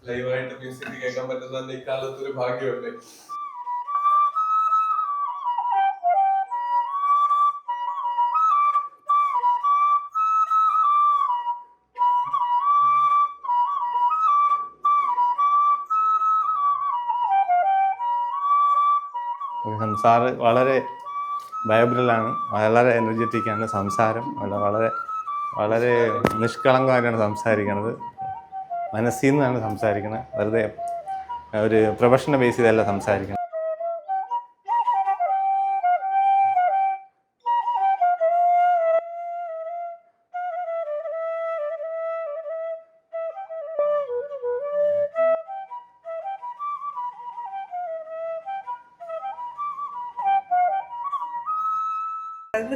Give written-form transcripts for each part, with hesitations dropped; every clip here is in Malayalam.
ലൈവായിട്ട് മ്യൂസിക് കേൾക്കാൻ പറ്റുന്ന ഈ കാലത്ത് ഒരു ഭാഗ്യമല്ലേ. സാറ് വളരെ വൈബ്രലാണ്, വളരെ എനർജറ്റിക്കാണ്. സംസാരം വളരെ വളരെ നിഷ്കളങ്കമായിട്ടാണ് സംസാരിക്കുന്നത്. മനസ്സിൽ നിന്നാണ് സംസാരിക്കുന്നത്, വെറുതെ ഒരു പ്രൊഫഷണൽ ബേസ് ചെയ്തല്ല സംസാരിക്കുന്നത്.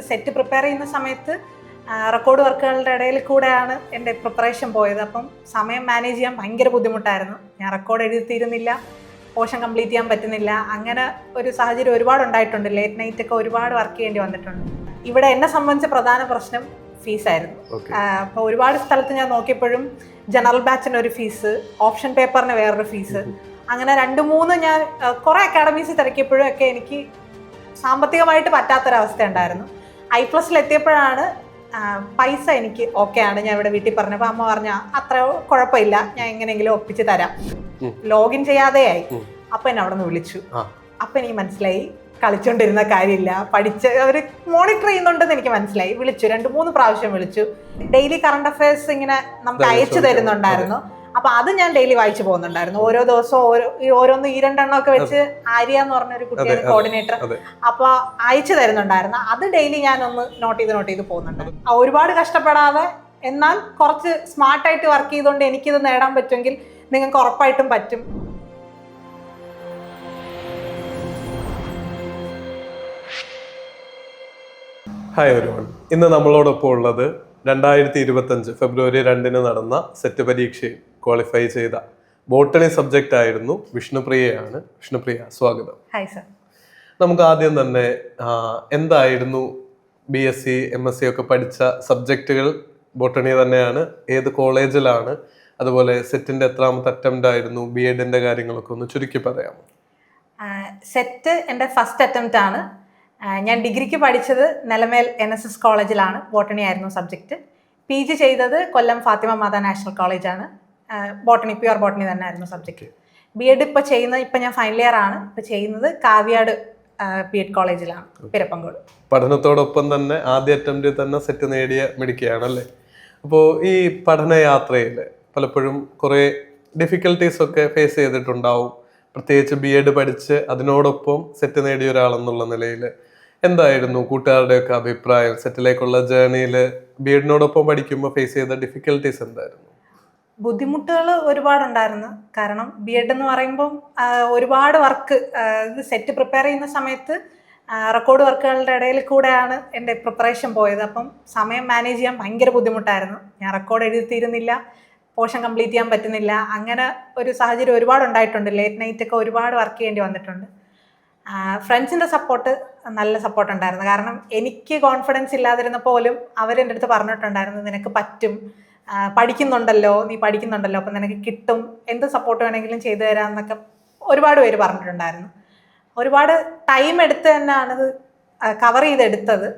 സെറ്റ് പ്രിപ്പയർ ചെയ്യുന്ന സമയത്ത് റെക്കോർഡ് വർക്കുകളുടെ ഇടയിൽ കൂടെയാണ് എൻ്റെ പ്രിപ്പറേഷൻ പോയത്. അപ്പം സമയം മാനേജ് ചെയ്യാൻ ഭയങ്കര ബുദ്ധിമുട്ടായിരുന്നു. ഞാൻ റെക്കോർഡ് എഴുതിത്തീരുന്നില്ല, പോർഷൻ കംപ്ലീറ്റ് ചെയ്യാൻ പറ്റുന്നില്ല. അങ്ങനെ ഒരു സാഹചര്യം ഒരുപാട് ഉണ്ടായിട്ടുണ്ട്. ലേറ്റ് നൈറ്റ് ഒക്കെ ഒരുപാട് വർക്ക് ചെയ്യേണ്ടി വന്നിട്ടുണ്ട്. ഇവിടെ എന്നെ സംബന്ധിച്ച പ്രധാന പ്രശ്നം ഫീസായിരുന്നു. അപ്പോൾ ഒരുപാട് സ്ഥലത്ത് ഞാൻ നോക്കിയപ്പോഴും ജനറൽ ബാച്ചിന് ഒരു ഫീസ്, ഓപ്ഷൻ പേപ്പറിന് വേറൊരു ഫീസ്, അങ്ങനെ 2-3 ഞാൻ കുറേ അക്കാഡമീസ് തിരക്കിയപ്പോഴും ഒക്കെ എനിക്ക് സാമ്പത്തികമായിട്ട് പറ്റാത്തൊരവസ്ഥ ഉണ്ടായിരുന്നു. I+ൽ എത്തിയപ്പോഴാണ് പൈസ എനിക്ക് ഓക്കെയാണ്. ഞാൻ ഇവിടെ വീട്ടിൽ പറഞ്ഞപ്പോൾ അമ്മ പറഞ്ഞ അത്ര കുഴപ്പമില്ല, ഞാൻ എങ്ങനെയെങ്കിലും ഒപ്പിച്ച് തരാം. ലോഗിൻ ചെയ്യാതെയായി. അപ്പം എന്നെ അവിടെ നിന്ന് വിളിച്ചു. അപ്പം എനിക്ക് മനസ്സിലായി കളിച്ചോണ്ടിരുന്ന കാര്യമില്ല, അവർ മോണിറ്റർ ചെയ്യുന്നുണ്ടെന്ന് എനിക്ക് മനസ്സിലായി. വിളിച്ചു, 2-3 പ്രാവശ്യം വിളിച്ചു. ഡെയിലി കറണ്ട് അഫയേഴ്സ് ഇങ്ങനെ നമുക്ക് അയച്ചു തരുന്നുണ്ടായിരുന്നു. അപ്പൊ അത് ഞാൻ ഡെയിലി വായിച്ചു പോകുന്നുണ്ടായിരുന്നു. ഓരോ ദിവസവും ഓരോന്ന് 2 എണ്ണമൊക്കെ വെച്ച് ആര്യ എന്ന് പറഞ്ഞൊരു കുട്ടിയാണ് കോർഡിനേറ്റർ, അപ്പൊ അയച്ചു തരുന്നുണ്ടായിരുന്നു. അത് ഡെയിലി ഞാനൊന്ന് നോട്ട് ചെയ്ത് പോകുന്നുണ്ട്. ഒരുപാട് കഷ്ടപ്പെടാതെ എന്നാൽ കുറച്ച് സ്മാർട്ടായിട്ട് വർക്ക് ചെയ്തുകൊണ്ട് എനിക്കിത് നേടാൻ പറ്റുമെങ്കിൽ നിങ്ങൾക്ക് ഉറപ്പായിട്ടും പറ്റും. ഹായ് എവരിവൺ, ഇന്ന് നമ്മളോടൊപ്പം ഉള്ളത് 2025 ഫെബ്രുവരി 2 നടന്ന സെറ്റ് പരീക്ഷയിൽ ക്വാളിഫൈ ചെയ്ത ബോട്ടണി സബ്ജക്റ്റ് ആയിരുന്നു വിഷ്ണുപ്രിയയാണ്. വിഷ്ണുപ്രിയ, സ്വാഗതം. Hi sir. നമുക്ക് ആദ്യം തന്നെ എന്തായിരുന്നു BSc MSc ഒക്കെ പഠിച്ച സബ്ജക്റ്റുകൾ? ബോട്ടണി തന്നെയാണ്. ഏത് കോളേജിലാണ്? അതുപോലെ സെറ്റിന്റെ എത്രാമത്തെ അറ്റംപ്റ്റ് ആയിരുന്നു? B.Edന്റെ കാര്യങ്ങളൊക്കെ ഒന്ന് ചുരുക്കി പറയാമോ? സെറ്റ് എൻ്റെ ഫസ്റ്റ് അറ്റംപ്റ്റ് ആണ്. ഞാൻ ഡിഗ്രിക്ക് പഠിച്ചത് നിലമേൽ NSS കോളേജിലാണ്. ബോട്ടണി ആയിരുന്നു സബ്ജക്റ്റ്. PG ചെയ്തത് കൊല്ലം ഫാത്തിമ മാതാ നാഷണൽ കോളേജാണ്. ബോട്ടണി, പ്യുവർ ബോട്ടണി തന്നെ ആയിരുന്നു സബ്ജക്റ്റ്. B.Ed ഇപ്പം ഞാൻ ഫൈനൽ ഇയർ ആണ്. ഇപ്പം ചെയ്യുന്നത് കാവ്യാട് B.Ed കോളേജിലാണ്, പിരപ്പങ്കോട്. പഠനത്തോടൊപ്പം തന്നെ ആദ്യ അറ്റംപ്റ്റിൽ തന്നെ സെറ്റ് നേടിയ മിടുക്കിയാണല്ലേ. അപ്പോൾ ഈ പഠനയാത്രയിൽ പലപ്പോഴും കുറേ ഡിഫിക്കൽട്ടീസ് ഒക്കെ ഫേസ് ചെയ്തിട്ടുണ്ടാവും. പ്രത്യേകിച്ച് B.Ed പഠിച്ച് അതിനോടൊപ്പം സെറ്റ് നേടിയ ഒരാളെന്നുള്ള നിലയിൽ എന്തായിരുന്നു കൂട്ടുകാരുടെയൊക്കെ അഭിപ്രായം? സെറ്റിലേക്കുള്ള ജേർണിയിൽ B.Edനോടൊപ്പം പഠിക്കുമ്പോൾ ഫേസ് ചെയ്ത ഡിഫിക്കൽട്ടീസ് എന്തായിരുന്നു? ബുദ്ധിമുട്ടുകൾ ഒരുപാടുണ്ടായിരുന്നു. കാരണം B.Ed എന്ന് പറയുമ്പം ഒരുപാട് വർക്ക്, സെറ്റ് പ്രിപ്പയർ ചെയ്യുന്ന സമയത്ത് റെക്കോർഡ് വർക്കുകളുടെ ഇടയിൽ കൂടെയാണ് എൻ്റെ പ്രിപ്പറേഷൻ പോയത്. അപ്പം സമയം മാനേജ് ചെയ്യാൻ ഭയങ്കര ബുദ്ധിമുട്ടായിരുന്നു. ഞാൻ റെക്കോർഡ് എഴുതിത്തീരുന്നില്ല, പോർഷൻ കംപ്ലീറ്റ് ചെയ്യാൻ പറ്റുന്നില്ല. അങ്ങനെ ഒരു സാഹചര്യം ഒരുപാട് ഉണ്ടായിട്ടുണ്ട്. ലേറ്റ് നൈറ്റ് ഒക്കെ ഒരുപാട് വർക്ക് ചെയ്യേണ്ടി വന്നിട്ടുണ്ട്. ഫ്രണ്ട്സിൻ്റെ സപ്പോർട്ട് നല്ല സപ്പോർട്ട് ഉണ്ടായിരുന്നു. കാരണം എനിക്ക് കോൺഫിഡൻസ് ഇല്ലാതിരുന്ന പോലും അവരെൻ്റെ അടുത്ത് പറഞ്ഞിട്ടുണ്ടായിരുന്നു, നിനക്ക് പറ്റും, നീ പഠിക്കുന്നുണ്ടല്ലോ, അപ്പം നിനക്ക് കിട്ടും, എന്ത് സപ്പോർട്ട് വേണമെങ്കിലും ചെയ്തു തരാമെന്നൊക്കെ ഒരുപാട് പേര് പറഞ്ഞിട്ടുണ്ടായിരുന്നു. ഒരുപാട് ടൈം എടുത്ത് തന്നെയാണിത് കവർ ചെയ്തെടുത്തത്.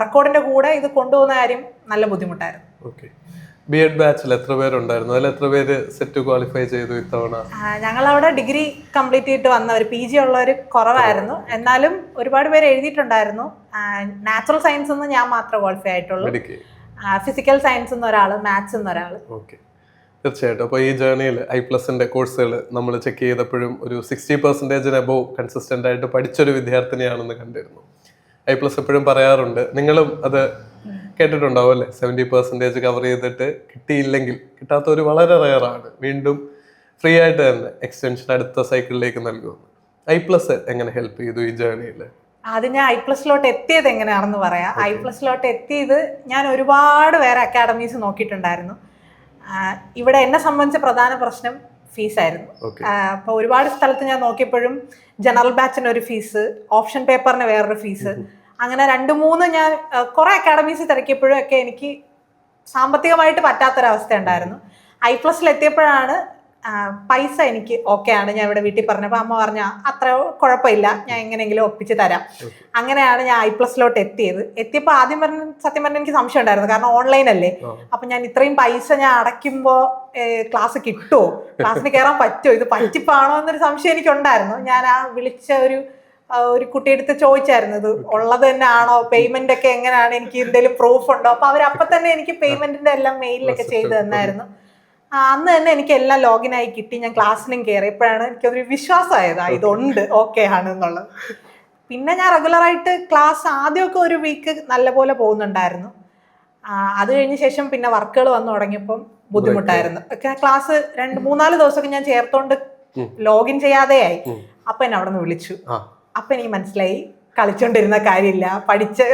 റെക്കോർഡിൻ്റെ കൂടെ ഇത് കൊണ്ടുപോകുന്ന കാര്യം നല്ല ബുദ്ധിമുട്ടായിരുന്നു. ഓക്കെ. B.Ed ബാച്ചിൽ എത്ര പേരുണ്ടായിരുന്നു? അതിൽ എത്ര പേര് സെറ്റ് ക്വാളിഫൈ ചെയ്തു ഇത്തവണ? ഞങ്ങളവിടെ ഡിഗ്രി കംപ്ലീറ്റ് ചെയ്തിട്ട് വന്നവർ, PG ഉള്ളവർ കുറവായിരുന്നു. എന്നാലും ഒരുപാട് പേര് എഴുതിയിട്ടുണ്ടായിരുന്നു. നാച്ചുറൽ സയൻസ് എന്ന് ഞാൻ മാത്രമേ ക്വാളിഫൈ ആയിട്ടുള്ളൂ. ഫിസിക്കൽ സയൻസ് എന്നൊരാൾ, മാത്സ് എന്നൊരാൾ. ഓക്കെ, തീർച്ചയായിട്ടും. അപ്പോൾ ഈ ജേർണിയിൽ I+ന്റെ കോഴ്സുകൾ നമ്മൾ ചെക്ക് ചെയ്തപ്പോഴും ഒരു 60% അബോവ് കൺസിസ്റ്റന്റ് ആയിട്ട് പഠിച്ചൊരു വിദ്യാർത്ഥിനിയാണെന്ന് കണ്ടിരുന്നു. I+ എപ്പോഴും പറയാറുണ്ട്, നിങ്ങളും അത് കേട്ടിട്ടുണ്ടാവും അല്ലേ, 70% കവർ ചെയ്തിട്ട് കിട്ടിയില്ലെങ്കിൽ, കിട്ടാത്തൊരു വളരെ റയറാണ്, വീണ്ടും ഫ്രീ ആയിട്ട് തന്നെ എക്സ്റ്റൻഷൻ അടുത്ത സൈക്കിളിലേക്ക് നൽകുന്നു. I+ എങ്ങനെ ഹെൽപ്പ് ചെയ്തു ഈ ജേർണിയിൽ? അത് ഞാൻ I+ലോട്ട് എത്തിയത് എങ്ങനെയാണെന്ന് പറയാം. I+ലോട്ട് എത്തിയത് ഞാൻ ഒരുപാട് വേറെ അക്കാഡമീസ് നോക്കിയിട്ടുണ്ടായിരുന്നു. ഇവിടെ എന്നെ സംബന്ധിച്ച പ്രധാന പ്രശ്നം ഫീസായിരുന്നു. അപ്പോൾ ഒരുപാട് സ്ഥലത്ത് ഞാൻ നോക്കിയപ്പോഴും ജനറൽ ബാച്ചിന് ഒരു ഫീസ്, ഓപ്ഷൻ പേപ്പറിന് വേറൊരു ഫീസ്, അങ്ങനെ 2-3 ഞാൻ കുറേ അക്കാഡമീസ് തിരക്കിയപ്പോഴും ഒക്കെ എനിക്ക് സാമ്പത്തികമായിട്ട് പറ്റാത്തൊരവസ്ഥ ഉണ്ടായിരുന്നു. I+ൽ എത്തിയപ്പോഴാണ് പൈസ എനിക്ക് ഓക്കെ ആണ്. ഞാൻ ഇവിടെ വീട്ടിൽ പറഞ്ഞപ്പോൾ അമ്മ പറഞ്ഞ അത്ര കുഴപ്പമില്ല, ഞാൻ എങ്ങനെയെങ്കിലും ഒപ്പിച്ച് തരാം. അങ്ങനെയാണ് ഞാൻ I+ലോട്ട് എത്തിയപ്പോൾ ആദ്യം സത്യം പറഞ്ഞാൽ എനിക്ക് സംശയം ഉണ്ടായിരുന്നു, കാരണം ഓൺലൈൻ അല്ലേ. അപ്പൊ ഞാൻ ഇത്രയും പൈസ ഞാൻ അടയ്ക്കുമ്പോ ക്ലാസ് കിട്ടുമോ, ക്ലാസ്സിന് കയറാൻ പറ്റുമോ, ഇത് പറ്റിപ്പാണോ എന്നൊരു സംശയം എനിക്കുണ്ടായിരുന്നു. ഞാൻ വിളിച്ച ഒരു കുട്ടിയെടുത്ത് ചോദിച്ചായിരുന്നു, ഇത് ഉള്ളത് തന്നെ ആണോ, പേയ്മെന്റ് ഒക്കെ എങ്ങനെയാണ്, എനിക്ക് എന്തെങ്കിലും പ്രൂഫ് ഉണ്ടോ. അപ്പൊ അവരപ്പൊ തന്നെ എനിക്ക് പേയ്മെന്റിന്റെ എല്ലാം മെയിലൊക്കെ ചെയ്ത് തന്നായിരുന്നു. അന്ന് തന്നെ എനിക്ക് എല്ലാം ലോഗിനായി കിട്ടി. ഞാൻ ക്ലാസ്സിനും കയറിയപ്പോഴാണ് എനിക്കതൊരു വിശ്വാസമായത്, ഇതുണ്ട്, ഓക്കെ ആണ് എന്നുള്ളത്. പിന്നെ ഞാൻ റെഗുലറായിട്ട് ക്ലാസ് ആദ്യമൊക്കെ ഒരു വീക്ക് നല്ലപോലെ പോകുന്നുണ്ടായിരുന്നു. അത് കഴിഞ്ഞ ശേഷം പിന്നെ വർക്കുകൾ വന്നു തുടങ്ങിയപ്പം ബുദ്ധിമുട്ടായിരുന്നു. ക്ലാസ് 2-3-4 ദിവസമൊക്കെ ഞാൻ ചേർത്തോണ്ട് ലോഗിൻ ചെയ്യാതെയായി. അപ്പൊ എന്നെ അവിടെ നിന്ന് വിളിച്ചു. അപ്പൊ എനിക്ക് മനസ്സിലായി കളിച്ചോണ്ടിരുന്ന കാര്യമില്ല,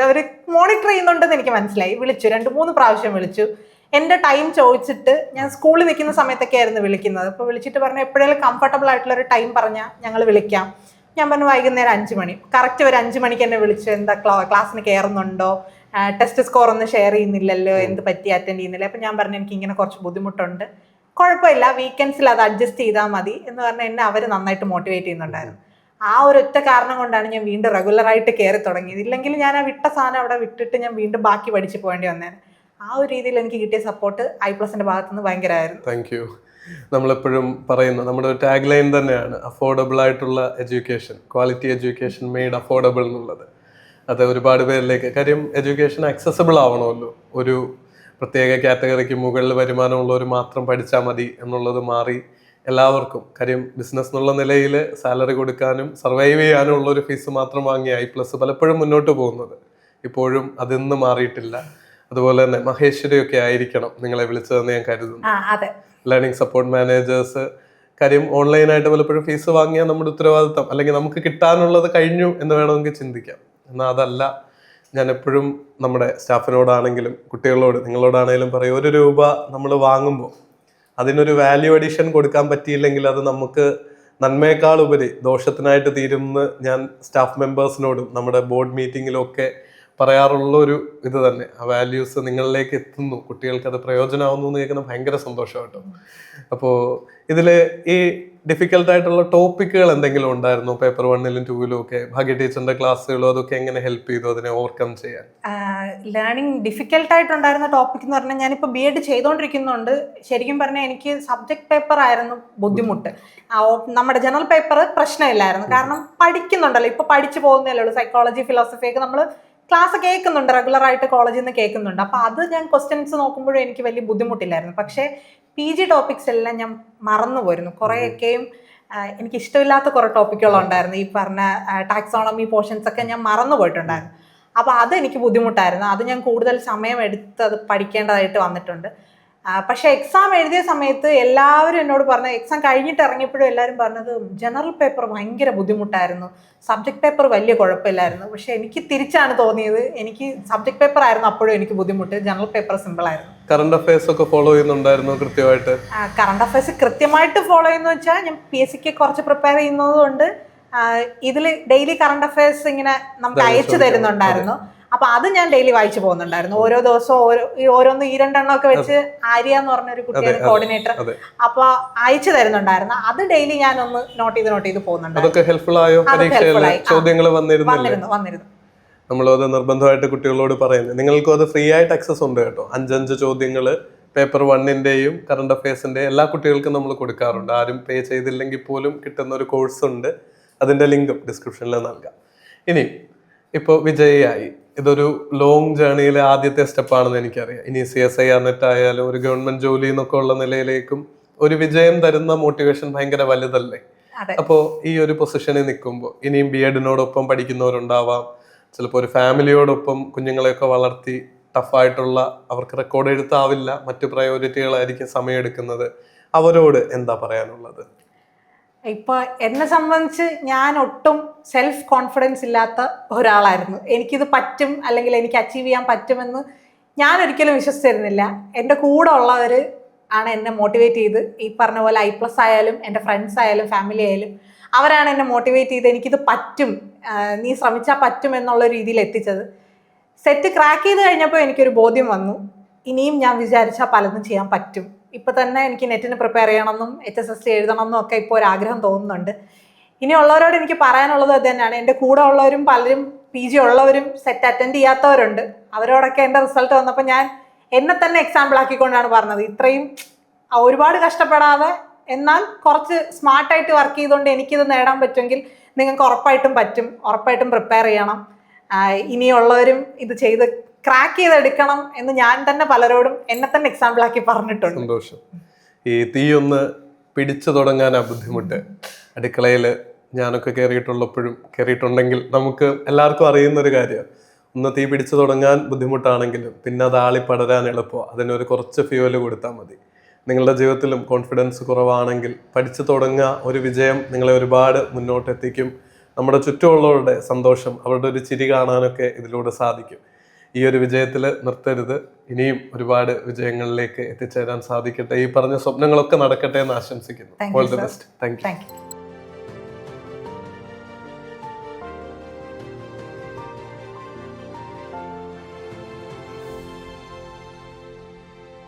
അവര് മോണിറ്റർ ചെയ്യുന്നുണ്ടെന്ന് എനിക്ക് മനസ്സിലായി. വിളിച്ചു, 2-3 പ്രാവശ്യം വിളിച്ചു. എൻ്റെ ടൈം ചോദിച്ചിട്ട്, ഞാൻ സ്കൂളിൽ നിൽക്കുന്ന സമയത്തൊക്കെ ആയിരുന്നു വിളിക്കുന്നത്. അപ്പോൾ വിളിച്ചിട്ട് പറഞ്ഞു എപ്പോഴേലും കംഫർട്ടബിൾ ആയിട്ടുള്ള ഒരു ടൈം പറഞ്ഞാൽ ഞങ്ങൾ വിളിക്കാം. ഞാൻ പറഞ്ഞു വൈകുന്നേരം 5 മണി. കറക്റ്റ് ഒരു 5 മണിക്ക് എന്നെ വിളിച്ചു, എന്താ ക്ലാസ്സിന് കയറുന്നുണ്ടോ, ടെസ്റ്റ് സ്കോർ ഒന്നും ഷെയർ ചെയ്യുന്നില്ലല്ലോ, എന്ത് പറ്റി അറ്റൻഡ് ചെയ്യുന്നില്ല. അപ്പം ഞാൻ പറഞ്ഞു എനിക്ക് ഇങ്ങനെ കുറച്ച് ബുദ്ധിമുട്ടുണ്ട്, കുഴപ്പമില്ല, വീക്കെൻഡ്സിൽ അത് അഡ്ജസ്റ്റ് ചെയ്താൽ മതി എന്ന് പറഞ്ഞാൽ എന്നെ അവർ നന്നായിട്ട് മോട്ടിവേറ്റ് ചെയ്യുന്നുണ്ടായിരുന്നു. ആ ഒരൊറ്റ കാരണം കൊണ്ടാണ് ഞാൻ വീണ്ടും റെഗുലറായിട്ട് കയറി തുടങ്ങിയത്. ഇല്ലെങ്കിൽ ഞാൻ ആ വിട്ട സാധനം അവിടെ വിട്ടിട്ട് ഞാൻ വീണ്ടും ബാക്കി പഠിച്ചു പോകേണ്ടി വന്നേനെ. ആ ഒരു രീതിയിൽ എനിക്ക് കിട്ടിയ സപ്പോർട്ട് I+ന്റെ ഭാഗത്തുനിന്ന് ഭയങ്കരമായിരുന്നു. Thank you. നമ്മളെപ്പോഴും പറയുന്ന നമ്മുടെ ഒരു ടാഗ് ലൈൻ തന്നെയാണ് അഫോർഡബിൾ ആയിട്ടുള്ള education, quality education made affordable എന്നുള്ളത്. അത് ഒരുപാട് പേരിലേക്ക്, കാര്യം എഡ്യൂക്കേഷൻ ആക്സസിബിൾ ആവണമല്ലോ. ഒരു പ്രത്യേക കാറ്റഗറിക്ക് മുകളിൽ വരുമാനമുള്ളവർ മാത്രം പഠിച്ചാൽ മതി എന്നുള്ളത് മാറി എല്ലാവർക്കും, കാര്യം ബിസിനസ് എന്നുള്ള നിലയിൽ സാലറി കൊടുക്കാനും സർവൈവ് ചെയ്യാനും ഉള്ളൊരു ഫീസ് മാത്രം വാങ്ങി I+ പലപ്പോഴും മുന്നോട്ട് പോകുന്നത്. ഇപ്പോഴും അതിന്ന് മാറിയിട്ടില്ല. അതുപോലെ തന്നെ മഹേശ്വരിയൊക്കെ ആയിരിക്കണം നിങ്ങളെ വിളിച്ചതെന്ന് ഞാൻ കരുതുന്നു. ലേണിംഗ് സപ്പോർട്ട് മാനേജേഴ്സ്, കാര്യം ഓൺലൈനായിട്ട് പലപ്പോഴും ഫീസ് വാങ്ങിയാൽ നമ്മുടെ ഉത്തരവാദിത്തം, അല്ലെങ്കിൽ നമുക്ക് കിട്ടാനുള്ളത് കഴിഞ്ഞു എന്ന് വേണമെങ്കിൽ ചിന്തിക്കാം. എന്നാൽ അതല്ല. ഞാൻ എപ്പോഴും നമ്മുടെ സ്റ്റാഫിനോടാണെങ്കിലും കുട്ടികളോട്, നിങ്ങളോടാണെങ്കിലും പറയും, 1 രൂപ നമ്മൾ വാങ്ങുമ്പോൾ അതിനൊരു വാല്യൂ അഡീഷൻ കൊടുക്കാൻ പറ്റിയില്ലെങ്കിൽ അത് നമുക്ക് നന്മയേക്കാൾ ഉപരി ദോഷത്തിനായിട്ട് തീരുമെന്ന് ഞാൻ സ്റ്റാഫ് മെമ്പേഴ്സിനോടും നമ്മുടെ ബോർഡ് മീറ്റിങ്ങിലും ഒക്കെ പറയാറുള്ള ഒരു ഇത് തന്നെ. ആ വാല്യൂസ് നിങ്ങളിലേക്ക് എത്തുന്നു, കുട്ടികൾക്ക് അത് പ്രയോജനമാവുന്നു എന്ന് കേൾക്കുന്ന ഭയങ്കര സന്തോഷമാട്ടോ. അപ്പോൾ ഇതിൽ ഈ ഡിഫിക്കൽട്ടായിട്ടുള്ള ടോപ്പിക്കുകൾ എന്തെങ്കിലും ഉണ്ടായിരുന്നു പേപ്പർ 1-ലും 2-ലും ഒക്കെ? ഭാഗ്യ ടീച്ചറിന്റെ ക്ലാസ്സുകളോ അതൊക്കെ എങ്ങനെ ഹെൽപ്പ് ചെയ്തു അതിനെ ഓവർകം ചെയ്യാൻ? ലേണിംഗ് ഡിഫിക്കൽട്ടായിട്ടുണ്ടായിരുന്ന ടോപ്പിക് എന്ന് പറഞ്ഞാൽ, ഞാനിപ്പോൾ B.Ed ചെയ്തുകൊണ്ടിരിക്കുന്നുണ്ട്. ശരിക്കും പറഞ്ഞാൽ എനിക്ക് സബ്ജക്ട് പേപ്പർ ആയിരുന്നു ബുദ്ധിമുട്ട്. നമ്മുടെ ജനറൽ പേപ്പർ പ്രശ്നമില്ലായിരുന്നു, കാരണം പഠിക്കുന്നുണ്ടല്ലോ, ഇപ്പോൾ പഠിച്ചു പോകുന്നതല്ലേ ഉള്ളൂ. സൈക്കോളജി, ഫിലോസഫി ഒക്കെ നമ്മൾ ക്ലാസ് കേൾക്കുന്നുണ്ട്, റെഗുലറായിട്ട് കോളേജിൽ നിന്ന് കേൾക്കുന്നുണ്ട്. അപ്പോൾ അത് ഞാൻ ക്വസ്റ്റ്യൻസ് നോക്കുമ്പോഴും എനിക്ക് വലിയ ബുദ്ധിമുട്ടില്ലായിരുന്നു. പക്ഷേ PG ടോപ്പിക്സ് എല്ലാം ഞാൻ മറന്നു പോയിരുന്നു. കുറേയൊക്കെയും എനിക്ക് ഇഷ്ടമില്ലാത്ത കുറേ ടോപ്പിക്കുകളുണ്ടായിരുന്നു. ഈ പറഞ്ഞ ടാക്സോണമി പോർഷൻസ് ഒക്കെ ഞാൻ മറന്നു പോയിട്ടുണ്ടായിരുന്നു. അപ്പോൾ അതെനിക്ക് ബുദ്ധിമുട്ടായിരുന്നു. അത് ഞാൻ കൂടുതൽ സമയം എടുത്ത് അത് പഠിക്കേണ്ടതായിട്ട് വന്നിട്ടുണ്ട്. പക്ഷേ എക്സാം എഴുതിയ സമയത്ത് എല്ലാവരും എന്നോട് പറഞ്ഞ, എക്സാം കഴിഞ്ഞിട്ട് ഇറങ്ങിയപ്പോഴും എല്ലാവരും പറഞ്ഞത് ജനറൽ പേപ്പർ ഭയങ്കര ബുദ്ധിമുട്ടായിരുന്നു, സബ്ജക്ട് പേപ്പർ വലിയ കുഴപ്പമില്ലായിരുന്നു. പക്ഷെ എനിക്ക് തിരിച്ചാണ് തോന്നിയത്, എനിക്ക് സബ്ജക്ട് പേപ്പർ ആയിരുന്നു അപ്പോഴും എനിക്ക് ബുദ്ധിമുട്ട്, ജനറൽ പേപ്പർ സിമ്പിൾ ആയിരുന്നു. കറണ്ട് അഫയേഴ്സ് ഒക്കെ ഫോളോ ചെയ്യുന്നുണ്ടായിരുന്നു കൃത്യമായിട്ട്? കറണ്ട് അഫയേഴ്സ് കൃത്യമായിട്ട് ഫോളോ ചെയ്യുന്ന വെച്ചാൽ, ഞാൻ PSCക്ക് കുറച്ച് പ്രിപ്പയർ ചെയ്യുന്നത് കൊണ്ട് ഇതിൽ ഡെയിലി കറണ്ട് അഫയേഴ്സ് ഇങ്ങനെ നമുക്ക് അയച്ചു തരുന്നുണ്ടായിരുന്നു. അപ്പൊ അത് ഞാൻ ഡെയിലി വായിച്ചു പോകുന്നുണ്ടായിരുന്നു. ഓരോ ദിവസവും ഓരോന്ന് 2 ഒക്കെ വെച്ച് ആര്യ എന്ന് പറഞ്ഞൊരു കുട്ടിയാണ് കോർഡിനേറ്റർ, അപ്പൊ അയച്ചു തരുന്നുണ്ടായിരുന്നു. അത് ഡെയിലി ഞാൻ ഒന്ന് നോട്ട് ചെയ്ത് പോകുന്നുണ്ടായിരുന്നു. ചോദ്യങ്ങൾ വന്നിരുന്നു. നമ്മളത് നിർബന്ധമായിട്ട് കുട്ടികളോട് പറയുന്നത്. നിങ്ങൾക്കും അത് ഫ്രീ ആയിട്ട് ആക്സസ് ഉണ്ട് കേട്ടോ. 5 ചോദ്യങ്ങൾ പേപ്പർ 1-ന്റെയും കറണ്ട് അഫയേഴ്സിന്റെയും എല്ലാ കുട്ടികൾക്കും നമ്മൾ കൊടുക്കാറുണ്ട്. ആരും പേ ചെയ്തില്ലെങ്കിൽ പോലും കിട്ടുന്ന ഒരു കോഴ്സ് ഉണ്ട്. അതിന്റെ ലിങ്കും ഡിസ്ക്രിപ്ഷനിൽ നൽകാം. ഇനി ഇപ്പോൾ വിജയിയായി, ഇതൊരു ലോങ് ജേർണിയിലെ ആദ്യത്തെ സ്റ്റെപ്പാണെന്ന് എനിക്കറിയാം. ഇനി CSIR നെറ്റ് ആയാലും ഒരു ഗവൺമെന്റ് ജോലി എന്നൊക്കെ ഉള്ള നിലയിലേക്കും ഒരു വിജയം തരുന്ന മോട്ടിവേഷൻ ഭയങ്കര വലുതല്ലേ? അപ്പോൾ ഈ ഒരു പൊസിഷനിൽ നിൽക്കുമ്പോൾ ഇനിയും B.Edനോടൊപ്പം പഠിക്കുന്നവരുണ്ടാവാം, ചിലപ്പോൾ ഒരു ഫാമിലിയോടൊപ്പം കുഞ്ഞുങ്ങളെയൊക്കെ വളർത്തി ടഫായിട്ടുള്ള, അവർക്ക് റെക്കോർഡ് എഴുത്താവില്ല, മറ്റു പ്രയോറിറ്റികളായിരിക്കും സമയമെടുക്കുന്നത്. അവരോട് എന്താ പറയാനുള്ളത്? ഇപ്പൊ എന്നെ സംബന്ധിച്ച് ഞാൻ ഒട്ടും സെൽഫ് കോൺഫിഡൻസ് ഇല്ലാത്ത ഒരാളായിരുന്നു. എനിക്കിത് പറ്റും, അല്ലെങ്കിൽ എനിക്ക് അച്ചീവ് ചെയ്യാൻ പറ്റുമെന്ന് ഞാൻ ഒരിക്കലും വിശ്വസിച്ചിരുന്നില്ല. എൻ്റെ കൂടെ ഉള്ളവർ ആണ് എന്നെ മോട്ടിവേറ്റ് ചെയ്ത്, ഈ പറഞ്ഞ പോലെ I+ ആയാലും എൻ്റെ ഫ്രണ്ട്സ് ആയാലും ഫാമിലി ആയാലും അവരാണ് എന്നെ മോട്ടിവേറ്റ് ചെയ്ത് എനിക്കിത് പറ്റും, നീ ശ്രമിച്ചാൽ പറ്റും എന്നുള്ള രീതിയിൽ എത്തിച്ചത്. സെറ്റ് ക്രാക്ക് ചെയ്ത് കഴിഞ്ഞപ്പോൾ എനിക്കൊരു ബോധ്യം വന്നു, ഇനിയും ഞാൻ വിചാരിച്ചാൽ പലതും ചെയ്യാൻ പറ്റും ഇപ്പം തന്നെ എനിക്ക് നെറ്റിന് പ്രിപ്പയർ ചെയ്യണമെന്നും HSSC എഴുതണമെന്നും ഒക്കെ ഇപ്പോൾ ഒരു ആഗ്രഹം തോന്നുന്നുണ്ട്. ഇനിയുള്ളവരോട് എനിക്ക് പറയാനുള്ളത് അത് തന്നെയാണ്. എൻ്റെ കൂടെ ഉള്ളവരും പലരും PG ഉള്ളവരും സെറ്റ് അറ്റൻഡ് ചെയ്യാത്തവരുണ്ട്. അവരോടൊക്കെ എൻ്റെ റിസൾട്ട് വന്നപ്പോൾ ഞാൻ എന്നെ തന്നെ എക്സാമ്പിൾ ആക്കിക്കൊണ്ടാണ് പറഞ്ഞത്. ഇത്രയും ഒരുപാട് കഷ്ടപ്പെടാതെ എന്നാൽ കുറച്ച് സ്മാർട്ടായിട്ട് വർക്ക് ചെയ്തുകൊണ്ട് എനിക്കിത് നേടാൻ പറ്റുമെങ്കിൽ നിങ്ങൾക്ക് ഉറപ്പായിട്ടും പറ്റും. ഉറപ്പായിട്ടും പ്രിപ്പയർ ചെയ്യണം. ഇനിയുള്ളവരും ഇത് ചെയ്ത് ക്രാക്ക് ചെയ്തെടുക്കണം എന്ന് ഞാൻ തന്നെ പലരോടും എന്നെ തന്നെ എക്സാമ്പിൾ ആക്കി പറഞ്ഞിട്ടുണ്ട്. സന്തോഷം. ഈ തീയൊന്ന് പിടിച്ചു തുടങ്ങാനാ ബുദ്ധിമുട്ട്. അടുക്കളയിൽ ഞാനൊക്കെ കയറിയിട്ടുണ്ടെങ്കിൽ നമുക്ക് എല്ലാവർക്കും അറിയുന്ന ഒരു കാര്യമാണ്. ഒന്ന് തീ പിടിച്ചു തുടങ്ങാൻ ബുദ്ധിമുട്ടാണെങ്കിലും പിന്നെ അത് ആളിപ്പടരാൻ എളുപ്പമാണ്. അതിനൊരു കുറച്ച് ഫ്യൂവൽ കൊടുത്താൽ മതി. നിങ്ങളുടെ ജീവിതത്തിലും കോൺഫിഡൻസ് കുറവാണെങ്കിൽ പഠിച്ചു തുടങ്ങുക. ഒരു വിജയം നിങ്ങളെ ഒരുപാട് മുന്നോട്ടെത്തിക്കും. നമ്മുടെ ചുറ്റുമുള്ളവരുടെ സന്തോഷം, അവരുടെ ഒരു ചിരി കാണാനൊക്കെ ഇതിലൂടെ സാധിക്കും. ഈ ഒരു വിജയത്തിൽ നിർത്തരുത്. ഇനിയും ഒരുപാട് വിജയങ്ങളിലേക്ക് എത്തിച്ചേരാൻ സാധിക്കട്ടെ. ഈ പറഞ്ഞ സ്വപ്നങ്ങളൊക്കെ നടക്കട്ടെ എന്ന് ആശംസിക്കുന്നു. All the best. Thank you.